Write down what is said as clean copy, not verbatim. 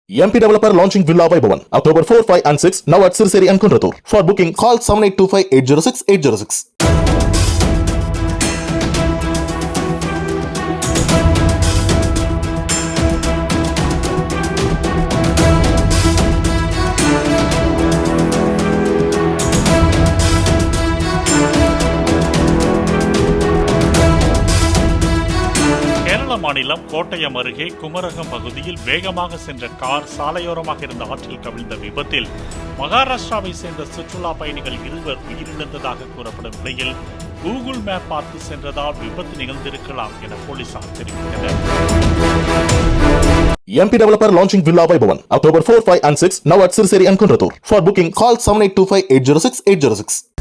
MP Developer launching Villa Vaibhavan October 4, 5 and 6 now at Sirseri and Kundratur. For booking call 7825-806-806. மாநிலம் கோட்டயம் அருகே குமரகம் பகுதியில் வேகமாக சென்ற கார் சாலையோரமாக இருந்த ஆற்றில் கவிழ்ந்த விபத்தில் மகாராஷ்டிராவை சேர்ந்த சுற்றுலா பயணிகள் 2 உயிரிழந்ததாக கூறப்படும் நிலையில் கூகுள் மேப் பார்த்து சென்றதால் விபத்து நிகழ்ந்திருக்கலாம் என போலீசார் தெரிவித்தனர். MP Developer launching Villa Vaibhavan October 4, 5 and 6 now at Sirseri and Kundratur. For booking call 7825-806-806.